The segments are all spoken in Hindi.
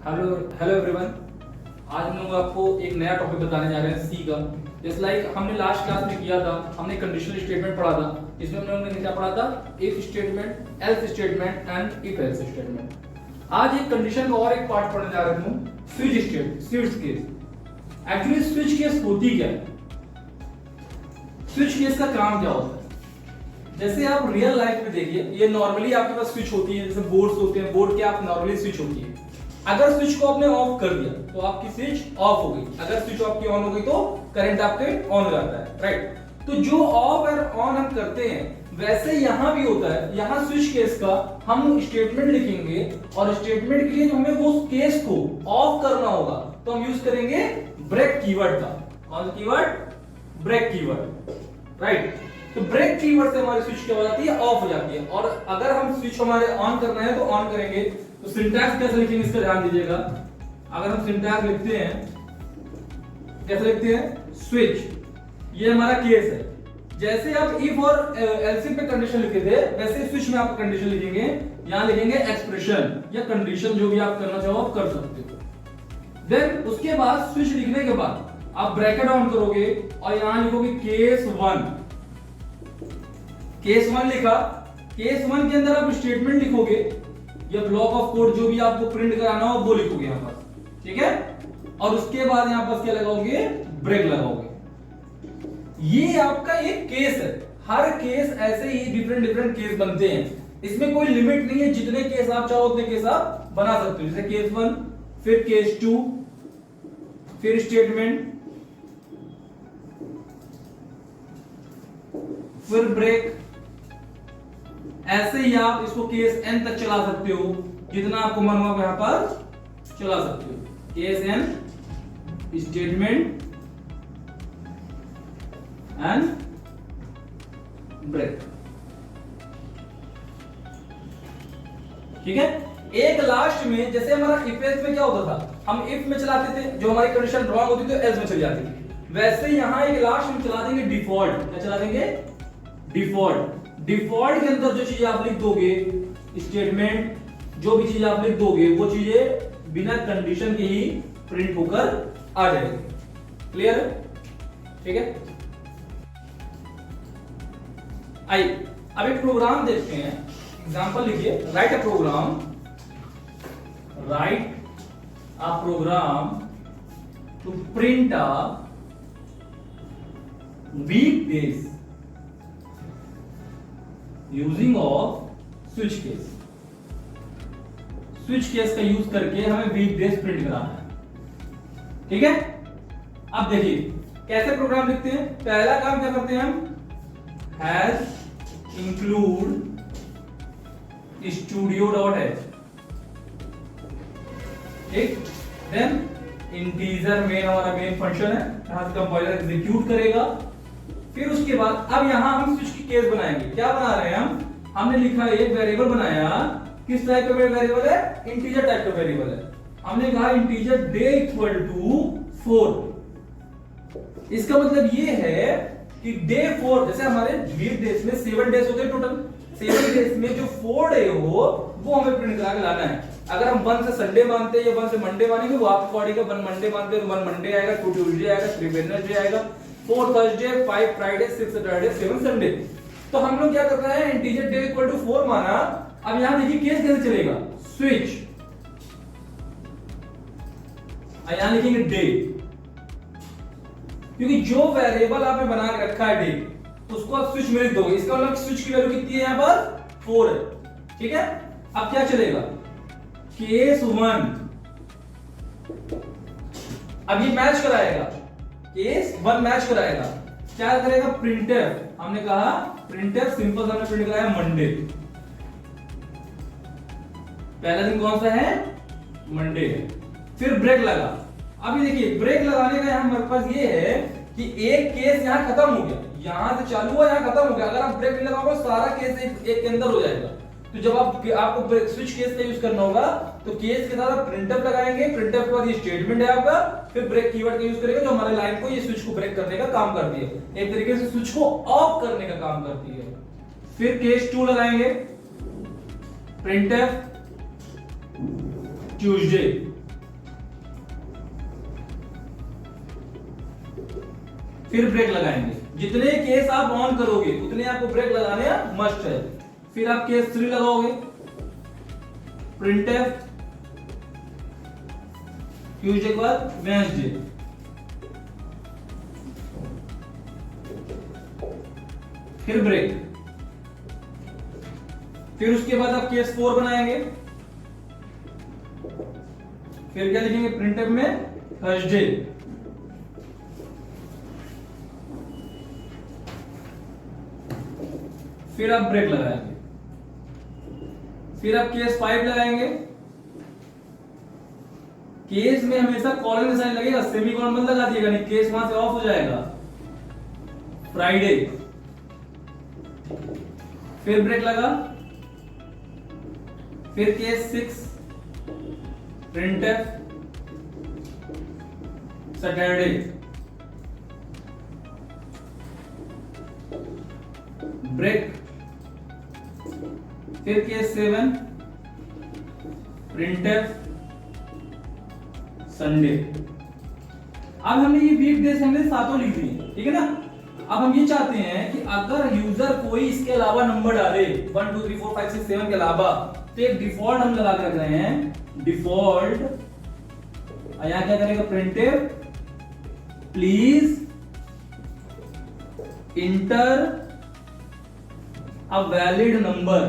Hello hello everyone. आज हम लोग आपको एक नया टॉपिक बताने जा रहे हैं सी का। जैसे लाइक हमने लास्ट क्लास में किया था, हमने कंडीशनल स्टेटमेंट पढ़ा था। इसमें हमने क्या पढ़ा था? If statement, else statement and if else statement. आज एक कंडीशन का और एक पार्ट पढ़ने जा रहे हैं, switch case. Actually switch case होती क्या है? स्विच केस का काम क्या होता है? जैसे आप रियल लाइफ में देखिए, ये नॉर्मली आपके पास स्विच होती है, जैसे बोर्ड्स होते हैं, बोर्ड के आप नॉर्मली स्विच होती है। अगर स्विच को आपने ऑफ कर दिया तो आपकी स्विच ऑफ हो गई, अगर स्विच आपकी ऑन हो गई तो करंट आपके ऑन हो जाता है, राइट? तो जो ऑफ और ऑन हम करते हैं वैसे यहां भी होता है। यहां स्विच केस का हम स्टेटमेंट लिखेंगे और स्टेटमेंट के लिए हमें वो केस को ऑफ करना होगा तो हम यूज करेंगे ब्रेक कीवर्ड का। कौन सा कीवर्ड? Break keyword, right? तो ब्रेक कीवर्ड से हमारी स्विच क्या हो जाती है? ऑफ हो जाती है। और अगर हम स्विच हमारे ऑन करना है तो ऑन करेंगे। तो सिंटैक्स कैसे लिखेंगे इसका ध्यान दीजिएगा। अगर हम सिंटैक्स लिखते हैं, कैसे लिखते हैं? स्विच, ये हमारा केस है। जैसे आप इफ और एल्स पे कंडीशन लिखे थे वैसे स्विच में आप कंडीशन लिखेंगे। यहां लिखेंगे एक्सप्रेशन या कंडीशन, जो भी आप करना चाहो आप कर सकते हो। देन उसके बाद स्विच लिखने के बाद आप ब्रैकेट ऑन करोगे और यहां लिखोगे केस 1। केस 1 लिखा, केस 1 के अंदर आप स्टेटमेंट लिखोगे या ब्लॉक ऑफ कोड जो भी आपको प्रिंट कराना हो वो लिखोगे यहां पर, ठीक है? और उसके बाद यहां पर क्या लगाओगे? ब्रेक लगाओगे। ये आपका एक केस है। हर केस ऐसे ही डिफरेंट केस बनते हैं, इसमें कोई लिमिट नहीं है। जितने केस आप चाहो उतने केस आप बना सकते हो। जैसे केस 1, फिर केस 2, फिर स्टेटमेंट, फिर ब्रेक। ऐसे ही आप इसको केस n तक चला सकते हो, जितना आपको मन हो यहां पर चला सकते हो। Case n, statement end break, ठीक है? एक लास्ट में, जैसे हमारा इफ एल्स में क्या होता था, हम इफ में चलाते थे, जो हमारी कंडीशन रॉन्ग होती थी तो एल्स में चली जाती थी। वैसे यहां एक लास्ट में चला देंगे डिफॉल्ट। क्या चला देंगे? डिफॉल्ट। डिफॉल्ट के अंदर जो चीज आप लिख दोगे, स्टेटमेंट, जो भी चीज आप लिख दोगे वो चीजें बिना कंडीशन के ही प्रिंट होकर आ जाएगी। क्लियर है? ठीक है? आइए अब एक प्रोग्राम देखते हैं। एग्जांपल लिखिए, write a program to print a weekdays using of switch case. Switch case का यूज करके हमें वीकडेज प्रिंट कराना है, ठीक है? अब देखिए कैसे प्रोग्राम लिखते हैं। पहला काम क्या करते हैं हम? हैश इंक्लूड studio.h, ठीक? देन इंटीजर मेन हमारा मेन फंक्शन है, यहां से कंपाइलर एग्जीक्यूट करेगा। फिर उसके बाद अब यहां हम स्विच की केस बनाएंगे। क्या बना रहे हैं हम? हमने लिखा एक वेरिएबल बनाया। किस टाइप का वेरिएबल है? इंटीजर टाइप का वेरिएबल है। हमने कहा इंटीजर डे इक्वल टू 4। इसका मतलब ये है कि डे 4, जैसे हमारे वीक डेज में 7 डेज होते हैं टोटल, 7 डेज में जो 4 डे हो वो हमें प्रिंट करा के लाना है। अगर हम 1 से संडे मानते हैं या 1 से मंडे मानेंगे वो आपके अकॉर्डिंग है। 1 मंडे मानते हैं तो 1 मंडे आएगा, 2 ट्यूसडे आएगा, 3 वेडनेसडे आएगा, 4 थर्सडे, 5 फ्राइडे, 6 सैटरडे, 7 संडे। तो हम लोग क्या कर रहे हैं? इंटीजर डे इक्वल टू 4 माना। अब यहां देखिए केस कैसे चलेगा? स्विच, यहां लिखेंगे डे, क्योंकि जो वेरिएबल आपने बना के रखा है डे उसको आप स्विच में लिख दोगे। इसका मतलब स्विच की वैल्यू कितनी है? यहां पर 4 है, ठीक है? अब क्या चलेगा? केस 1, अब ये मैच कराएगा, केस 1 मैच कराएगा। क्या करेगा? प्रिंटफ। हमने कहा प्रिंटफ सिंपल हमने प्रिंट कराया मंडे। पहला दिन कौन सा है? मंडे है। फिर ब्रेक लगा। अभी देखिए ब्रेक लगाने का यहां हमारे पास ये है कि एक केस यहां खत्म हो गया, यहां से चालू हुआ यहां खत्म हो गया। अगर आप ब्रेक नहीं लगाओगे सारा केस एक के अंदर हो जाएगा। तो जब आपको स्विच केस का यूज करना होगा तो केस के साथ आप प्रिंटफ लगाएंगे। प्रिंटफ के बाद ये स्टेटमेंट है आपका, फिर ब्रेक कीवर्ड का यूज करेंगे जो हमारे लाइन को, ये स्विच को ब्रेक करने का काम करती है, एक तरीके से स्विच को ऑफ करने का काम करती है। फिर केस 2 लगाएंगे, printf Tuesday, फिर ब्रेक लगाएंगे। जितने केस आप ऑन करोगे उतने आपको ब्रेक लगाने मस्ट है। फिर आप केस 3 लगाओगे, प्रिंटफ ट्यूसडे के बाद वेडनेसडे, फिर ब्रेक। फिर उसके बाद आप केस 4 बनाएंगे, फिर क्या लिखेंगे प्रिंटफ में थर्सडे, फिर आप ब्रेक लगाएंगे। फिर आप केस 5 लगाएंगे। केस में हमेशा कॉलन का साइन लगेगा, सेमीकोलन मत लगा दिएगा, नहीं केस वहां से ऑफ हो जाएगा। फ्राइडे, फिर ब्रेक लगा, फिर केस 6 प्रिंटफ सैटरडे, ब्रेक, फिर केस 7 प्रिंटफ संडे। अब हमने ये वीक डेज हमने सातों लिख दिए, ठीक है ना। अब हम ये चाहते हैं कि अगर यूजर कोई इसके अलावा नंबर डाले 1 2 3 4 5 6 7 के अलावा, तो एक डिफॉल्ट हम लगा के रख रहे हैं, डिफॉल्ट यहां क्या करेगा printf please inter a valid number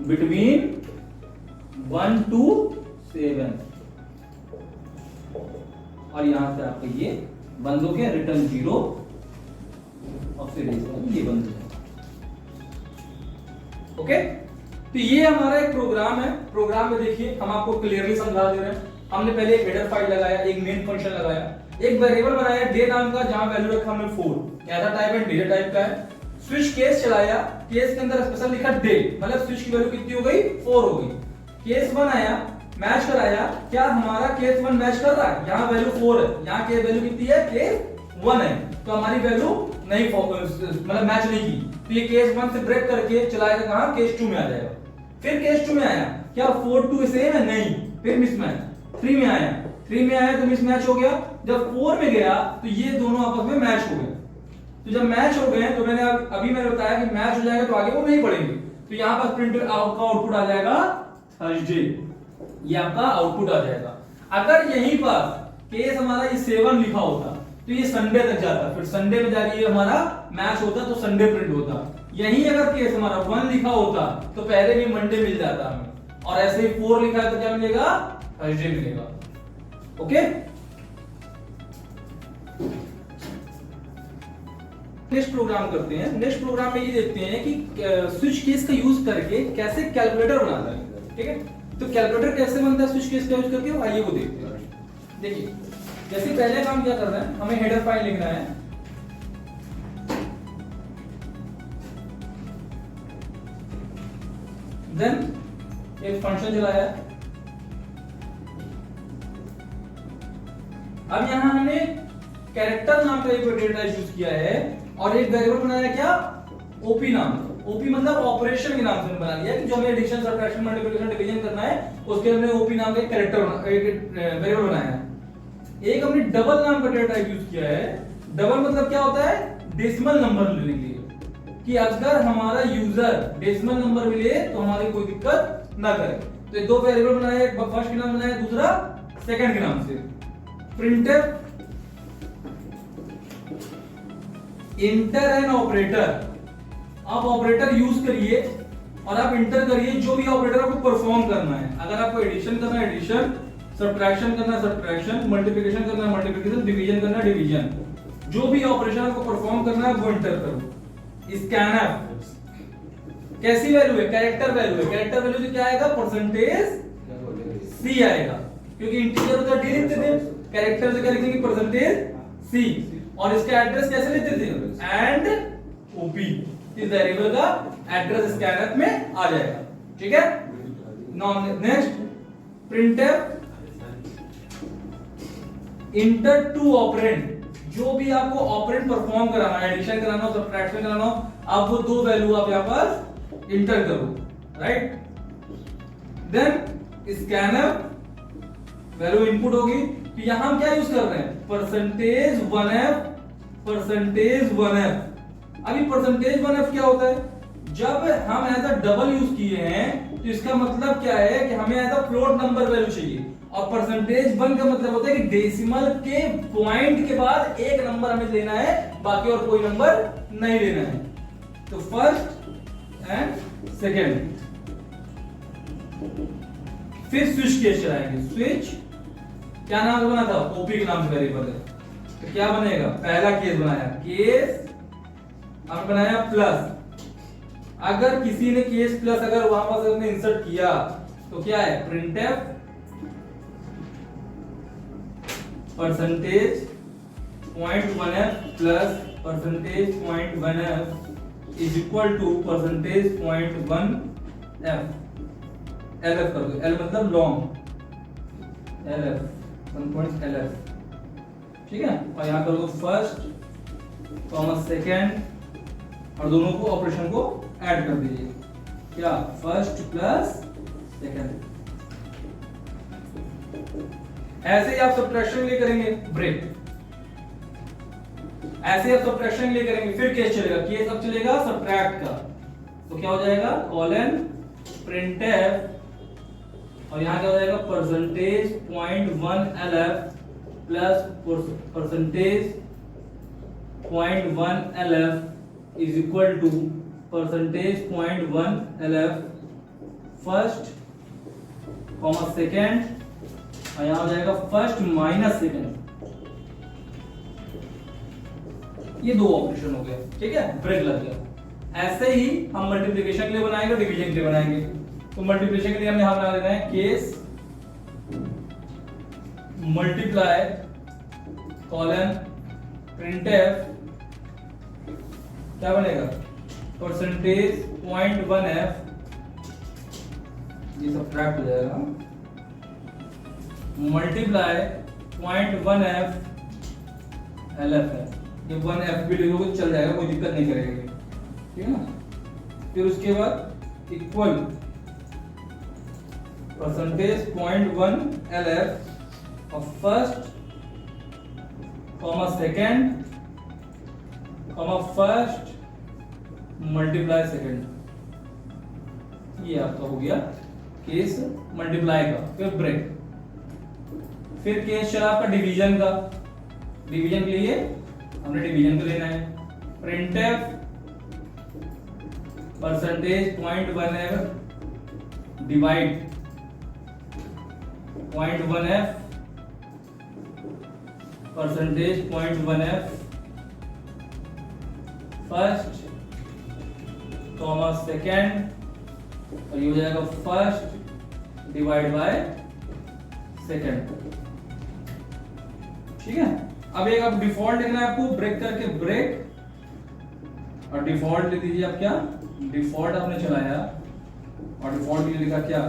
between 1 to 7, और यहां से आपका ये बंद हो गया, रिटर्न 0 और फिर ये बंद हो जाएगा। ओके, तो ये हमारा एक प्रोग्राम है। प्रोग्राम में देखिए हम आपको क्लियरली समझा दे रहे हैं। हमने पहले एक हेडर फाइल लगाया, एक मेन फंक्शन लगाया, एक वेरिएबल बनाया डे नाम का, जहां वैल्यू रखा हमने 4, ऐसा टाइप है डेटा टाइप का है। स्विच केस चलाया, केस के अंदर स्पेशल लिखा डे, मतलब स्विच की वैल्यू कितनी हो गई 4 हो गई। केस 1 आया, मैच कराया, क्या हमारा केस 1 मैच कर रहा है, यहाँ वैल्यू 4 है, यहाँ केस वैल्यू कितनी है केस 1 है, तो हमारी वैल्यू नहीं मतलब मैच नहीं की, तो ये केस 1 से ब्रेक करके चलाएगा कहां केस 2 में आ जाएगा। फिर केस 2 में आया, क्या 4 2 सेम है, नहीं, फिर मिसमैच। 3 में आया, 3 में आया तो मिसमैच हो गया। जब 4 में गया तो ये दोनों आपस में मैच हो गए। तो जब मैच हो गए तो मैंने अभी मैंने बताया कि मैच हो जाएगा तो आगे वो नहीं पढ़ेंगे, तो यहां पर प्रिंट आपका आउटपुट आ जाएगा थर्सडे, ये आपका आउटपुट आ जाएगा। अगर यहीं पर केस हमारा ये 7 लिखा होता तो ये संडे तक जाता, फिर संडे में जाके ये हमारा मैच होता तो संडे प्रिंट होता। यहीं अगर केस हमारा 1 लिखा होता तो पहले भी मंडे मिल जाता हमें, और ऐसे ही 4 लिखा है तो क्या मिलेगा थर्सडे मिलेगा। ओके, नेक्स्ट प्रोग्राम करते हैं। नेक्स्ट प्रोग्राम में ये देखते हैं कि स्विच केस का यूज करके कैसे कैलकुलेटर बनाता है, ठीक है। तो कैलकुलेटर कैसे बनता है स्विच केस का यूज करके, आइए वो देखते हैं। देखिए जैसे पहले काम क्या करना है, हमें हेडर फाइल लिखना है, देन एक फंक्शन चलाया। अब यहां हमने कैरेक्टर नाम का एक डेटा यूज किया है, और एक वेरिएबल बनाया क्या ओपी नाम। ओपी मतलब ऑपरेशन के नाम से बना लिया कि जो हमें एडिशन सब्ट्रैक्शन मल्टीप्लिकेशन डिवीजन करना है उसके हमने ओपी नाम का एक कैरेक्टर एक वेरिएबल बनाया है। एक हमने डबल नाम का डेटा यूज किया है। डबल मतलब क्या होता है, डेसिमल नंबर लेने के लिए, कि अगर हमारा यूजर डेसिमल नंबर मिले तो हमारी कोई दिक्कत ना करे। तो दो वेरिएबल बनाए, एक फर्स्ट के नाम बनाया, दूसरा सेकंड के नाम से। प्रिंटफ इंटर एन ऑपरेटर, आप ऑपरेटर यूज करिए और आप इंटर करिए जो भी ऑपरेटर आपको परफॉर्म करना है। अगर आपको एडिशन करना है एडिशन, सब्ट्रैक्शन करना है सब्ट्रैक्शन, मल्टीप्लिकेशन करना है मल्टीप्लिकेशन, डिवीजन करना है डिवीजन, जो भी ऑपरेशन आपको परफॉर्म करना है वो इंटर करो। स्कैनफ कैसी वैल्यू है, कैरेक्टर वैल्यू है। कैरेक्टर वैल्यू से क्या आएगा, परसेंटेज सी आएगा, क्योंकि इंटीजर होता है डी लिखते थे, कैरेक्टर से क्या लिखेंगे परसेंटेज सी। और इसका एड्रेस कैसे लेते थे, एंड ओपी, इस वेरिएबल का एड्रेस स्कैनफ में आ जाएगा, ठीक है। Now next printf enter two operand, जो भी आपको ऑपरेंड परफॉर्म कराना है, एडिशन कराना हो, सब्ट्रैक्शन कराना हो, आप वो दो वैल्यू आप यहां पर इंटर करो, right. Then scanf value input होगी। तो यहां हम क्या यूज कर रहे हैं, परसेंटेज 1f, परसेंटेज 1f। अभी परसेंटेज 1f क्या होता है, जब हम एज अ डबल यूज किए हैं तो इसका मतलब क्या है कि हमें as a float number value चाहिए, और परसेंटेज 1 का मतलब होता है कि डेसिमल के पॉइंट के बाद एक नंबर हमें लेना है, बाकी और कोई नंबर नहीं लेना है। तो फर्स्ट एंड सेकेंड, फिर स्विच केस चलाएंगे। स्विच क्या नाम से बना था, ओपी के नाम से वेरिएबल है। तो क्या बनेगा, पहला केस बनाया, केस अब बनाया प्लस। अगर किसी ने केस प्लस अगर वहां पर हमने इंसर्ट किया तो क्या है, printf percentage 0.1f plus percentage 0.1f is equal to percentage 0.1f। LF कर दो, L मतलब लॉन्ग, LF 1.LF, ठीक है। और यहां कर दो फर्स्ट कॉमा सेकेंड, और दोनों को ऑपरेशन को ऐड कर दीजिए, क्या फर्स्ट प्लस सेकेंड। ऐसे ही आप सब्ट्रैक्शन लिए करेंगे, ब्रेक। ऐसे आप सब्ट्रैक्शन लिए करेंगे, फिर केस चलेगा, केस अब चलेगा सब्ट्रैक्ट का। तो क्या हो जाएगा, कॉलन प्रिंटफ, और यहां क्या हो जाएगा, percentage 0.1LF plus percentage 0.1LF is equal to percentage 0.1LF first comma second, और यहां हो जाएगा फर्स्ट माइनस सेकेंड। ये दो ऑपरेशन हो गए, ठीक है, ब्रेक लग गया। ऐसे ही हम मल्टीप्लिकेशन के लिए बनाएंगे, डिवीजन के लिए बनाएंगे। तो मल्टीप्लिकेशन के लिए हमने यहां बना देना है केस मल्टीप्लाई कॉलन प्रिंटफ, क्या बनेगा, परसेंटेज 0.1f, ये सब्ट्रैक्ट हो जाएगा, मल्टीप्लाई 0.1f LF है, ये 1f भी लिखोगे चल जाएगा, कोई दिक्कत नहीं करेगी, ठीक है ना। फिर उसके बाद equal percentage 0.1LF of first comma second comma first multiply second. ये आपका हो गया केस मल्टीप्लाई का। फिर ब्रेक, फिर केस चला आपका डिवीजन का। डिवीजन के लिए हमने डिवीजन को लेना है, printf percentage 0.1f divide 0.1f percentage 0.1f first comma second, और ये हो जाएगा फर्स्ट डिवाइड बाय सेकेंड, ठीक है। अब एक अब डिफॉल्ट लिखना है आपको, ब्रेक करके ब्रेक, और डिफॉल्ट लिख दीजिए आप, क्या डिफॉल्ट आपने चलाया, और डिफॉल्ट में लिखा क्या,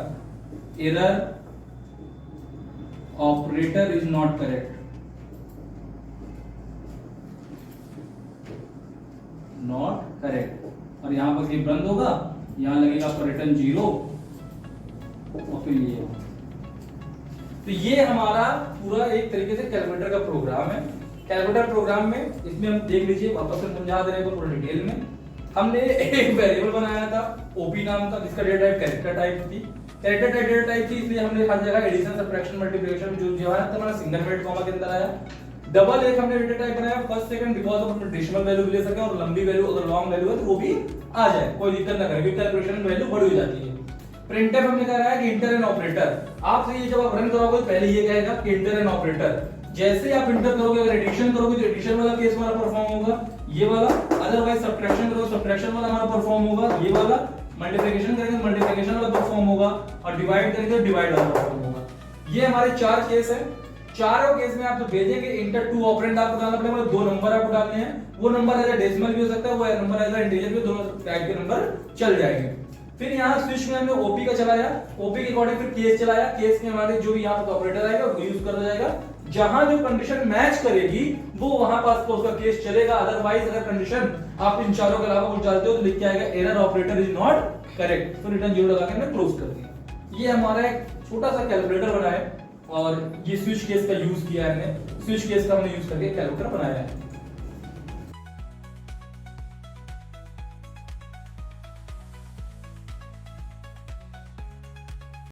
error operator is not correct, not correct, और यहां पर ये बंद होगा, यहां लगेगा आपका रिटर्न 0, और फिर ये। तो ये हमारा पूरा एक तरीके से कैलकुलेटर का प्रोग्राम है। कैलकुलेटर प्रोग्राम में इसमें हम देख लीजिए, वापस से समझा दे रहे हैं पूरा डिटेल में। हमने एक वेरिएबल बनाया था ओपी नाम का, जिसका डेटा टाइप कैरेक्टर टाइप थी। कैरेक्टर टाइप डेटा टाइप थी, इसलिए हमने हर जगह एडिशन सब्ट्रैक्शन मल्टीप्लिकेशन जो है हमारा सिंगल ब्रैकेट कॉमा के अंदर आया। डबल एक हमने डेटा टाइप बनाया first second, because of decimal value भी ले सके, और लंबी वैल्यू अगर लॉन्ग वैल्यू है तो वो भी आ जाए, कोई दिक्कत ना करे, क्योंकि कैलकुलेशन वैल्यू बड़ी हो जाती है। प्रिंटफ हमने कहा है कि इंटर एंड ऑपरेटर, आपसे ये जब आप रन करोगे पहले ये कहेगा कि इंटर एंड ऑपरेटर। जैसे आप इंटर करोगे, अगर एडिशन करोगे तो एडिशन वाला केस हमारा परफॉर्म होगा, ये वाला। अदरवाइज सब्ट्रैक्शन करोगे सब्ट्रैक्शन वाला हमारा परफॉर्म होगा, ये वाला। मल्टीप्लिकेशन करेंगे मल्टीप्लिकेशन वाला परफॉर्म होगा, और डिवाइड करेंगे डिवाइड वाला परफॉर्म होगा। ये हमारे चार केस है। चारों केस में आप जो भेजेंगे इंटर टू ऑपरेंड आपको डालना पड़ेगा, दो नंबर आपको डालने हैं। वो नंबर एज डेसिमल भी हो सकता है, वो नंबर एज इंटीजर भी, दोनों टाइप के नंबर चल जाएंगे। फिर यहाँ स्विच में हमने ओपी का चलाया, ओपी के अकॉर्डिंग फिर केस चलाया। केस में हमारे जो भी यहाँ पर ऑपरेटर आएगा वो यूज कर जाएगा, जहां जो कंडीशन मैच करेगी वो वहां पास तो उसका केस चलेगा। अदरवाइज अगर कंडीशन आप इन चारों के अलावा कुछ डालते हो तो लिख के आएगा error operator is not correct, तो रिटर्न 0 लगा के हमने क्लोज कर दिया। ये हमारा एक छोटा सा कैलकुलेटर बना है, और ये स्विच केस का यूज किया है हमने, स्विच केस का हमने यूज करके कैलकुलेटर बनाया है।